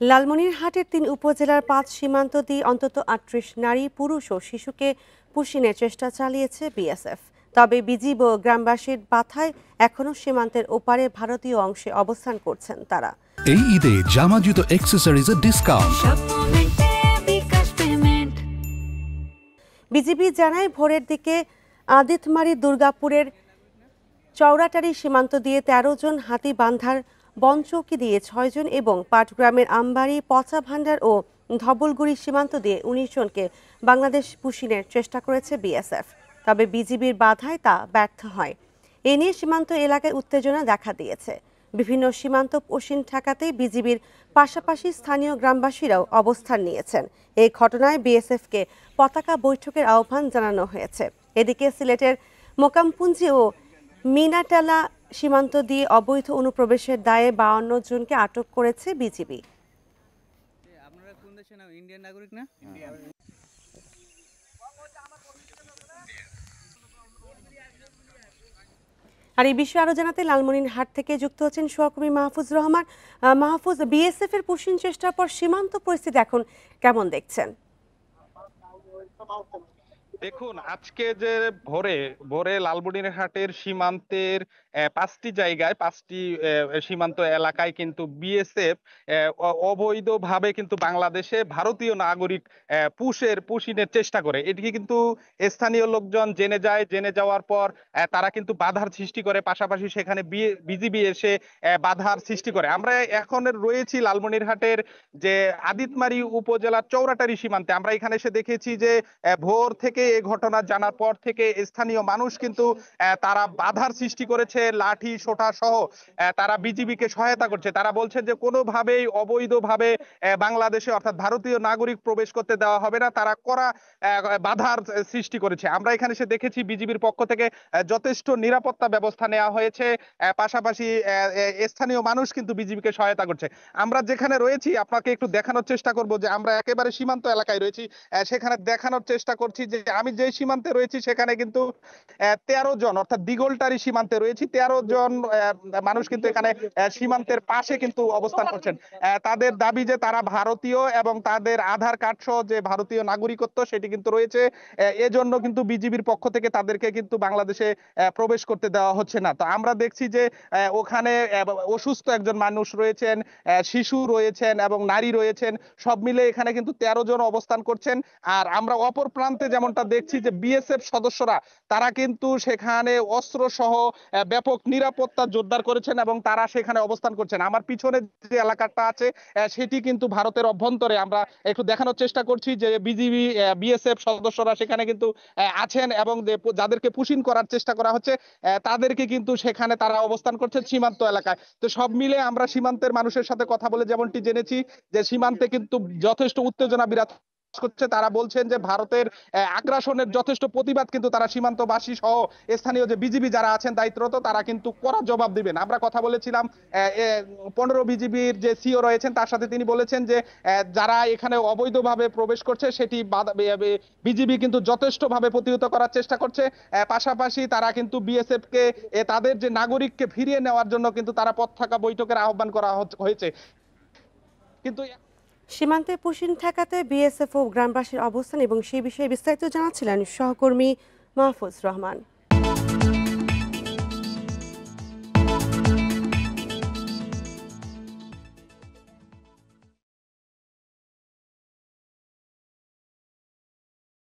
লালমনিরহাটের ৩ উপজেলার ৫ সীমান্ত দিয়ে অন্তত ৩৮ নারী, পুরুষ ও শিশুকে পুশিনের চেষ্টা চালিয়েছে বিএসএফ। তবে বিজিবি ও গ্রামবাসীর বাধায় এখনও সীমান্তের ওপারে ভারতীয় অংশে অবস্থান করছেন তারা। এই ঈদে জামা জুতো অ্যাক্সেসরিজের ডিসকাউন্ট। বিজিবি জানায় ভোরের দিকে আদিতমারি দুর্গাপুরের চৌরাটারি সীমান্ত দিয়ে ১৩ জন, হাতিবান্ধার বনচৌকি দিয়ে ৬ জন এবং পাটগ্রামের আমবাড়ি, পচা ভান্ডার ও ধবলগুড়ি সীমান্ত দিয়ে ১৯ জনকে বাংলাদেশ পুশিনের চেষ্টা করেছে বিএসএফ। তবে বিজিবির বাধায় তা ব্যর্থ হয়। এ নিয়ে সীমান্ত এলাকায় উত্তেজনা দেখা দিয়েছে। বিভিন্ন সীমান্ত পুশিন ঠেকাতে বিজিবির পাশাপাশি স্থানীয় গ্রামবাসীরাও অবস্থান নিয়েছেন। এই ঘটনায় বিএসএফকে পতাকা বৈঠকের আহ্বান জানানো হয়েছে। এদিকে সিলেটের মোকামপুঞ্জি ও মিনাটালা সীমান্ত দিয়ে অবৈধ অনুপ্রবেশের দায়ে ৫২ জনকে আটক করেছে বিজিবি। আর এই বিষয়ে আরো জানাতে লালমনিরহাট থেকে যুক্ত হচ্ছেন সহকর্মী মাহফুজ রহমান। মাহফুজ, বিএসএফ এর পুশিন চেষ্টার পর সীমান্ত পরিস্থিতি এখন কেমন দেখছেন? দেখুন, আজকে যে ভোরে ভোরে লালমনিরহাটের সীমান্তের ৫টি জায়গায় ৫টি সীমান্ত এলাকায় কিন্তু বিএসএফ অবৈধভাবে কিন্তু বাংলাদেশে ভারতীয় নাগরিক পুশিনের চেষ্টা করে। এটি কিন্তু স্থানীয় লোকজন জেনে যায়। জেনে যাওয়ার পর তারা কিন্তু বাধার সৃষ্টি করে, পাশাপাশি সেখানে বিজিবি এসে বাধার সৃষ্টি করে। আমরা এখন রয়েছি লালমনিরহাটের যে আদিতমারি উপজেলার চৌরাটারি সীমান্তে। আমরা এখানে এসে দেখেছি যে ভোর থেকে এই ঘটনা জানার পর থেকে স্থানীয় মানুষ কিন্তু তারা বাধার সৃষ্টি করেছে, লাঠি সোঁটা সহ তারা বিজিবিকে সহায়তা করছে। তারা বলছে যে কোনোভাবেই অবৈধভাবে বাংলাদেশে অর্থাৎ ভারতীয় নাগরিক প্রবেশ করতে দেওয়া হবে না। তারা কড়া বাধার সৃষ্টি করেছে। আমরা এখানে এসে দেখেছি বিজিবির পক্ষ থেকে যথেষ্ট নিরাপত্তা ব্যবস্থা নেওয়া হয়েছে। পাশাপাশি স্থানীয় মানুষ কিন্তু বিজিবিকে সহায়তা করছে। আমরা যেখানে রয়েছি আপনাকে একটু দেখানোর চেষ্টা করব যে আমরা একেবারে সীমান্ত এলাকায় রয়েছি। সেখানে দেখানোর চেষ্টা করছি যে আমি যে সীমান্তে রয়েছি সেখানে কিন্তু ১৩ জন অর্থাৎ দিগলটারি সীমান্তে রয়েছি। ১৩ জন মানুষ কিন্তু এখানে সীমান্তের পাশে কিন্তু অবস্থান করছেন। তাদের দাবি যে তারা ভারতীয় এবং তাদের আধার কার্ড সহ যে ভারতীয় নাগরিকত্ব সেটি কিন্তু রয়েছে। এজন্য কিন্তু বিজিবির পক্ষ থেকে তাদেরকে কিন্তু বাংলাদেশে প্রবেশ করতে দেওয়া হচ্ছে না। তো আমরা দেখছি যে ওখানে অসুস্থ একজন মানুষ রয়েছেন, শিশু রয়েছেন এবং নারী রয়েছেন। সব মিলে এখানে কিন্তু ১৩ জন অবস্থান করছেন। আর আমরা অপর প্রান্তে যেমনটা দেখছি যে বিএসএফ সদস্যরা তারা কিন্তু সেখানে অস্ত্র সহ ব্যাপক নিরাপত্তা জোরদার করেছেন এবং তারা সেখানে অবস্থান করছেন। আমার পিছনে যে এলাকাটা আছে সেটি কিন্তু ভারতের অভ্যন্তরে। আমরা একটু দেখানোর চেষ্টা করছি যে বিজিবি বিএসএফ সদস্যরা সেখানে কিন্তু আছেন এবং যাদেরকে পুশিন করার চেষ্টা করা হচ্ছে তাদেরকে কিন্তু সেখানে তারা অবস্থান করছে সীমান্ত এলাকায়। তো সব মিলে আমরা সীমান্তের মানুষের সাথে কথা বলে যেমনটি জেনেছি যে সীমান্তে কিন্তু যথেষ্ট উত্তেজনা বিরাজ করছে। তারা বলছেন যে ভারতের আগ্রাসনের যথেষ্ট প্রতিবাদ কিন্তু তারা সীমান্তবাসী সহ স্থানীয় যে বিজিবি যারা আছেন দায়িত্বরত তারা কিন্তু কড়া জবাব দিবেন। আমরা কথা বলেছিলাম ১৫ বিজিবির যে সিও রয়েছেন তার সাথে, তিনি বলেছেন যে যারা এখানে অবৈধভাবে প্রবেশ করছে সেটি বিজিবি কিন্তু যথেষ্টভাবে প্রতিহত করার চেষ্টা করছে। পাশাপাশি তারা কিন্তু বিএসএফ কে তাদের যে নাগরিককে ফিরিয়ে নেওয়ার জন্য কিন্তু তারা পতাকা বৈঠকের আহ্বান করা হয়েছে। কিন্তু সীমান্তে পুশিন ঠেকাতে বিএসএফ ও গ্রামবাসীর অবস্থান এবং সেই বিষয়ে বিস্তারিত জানাচ্ছিলেন সহকর্মী মাহফুজ রহমান।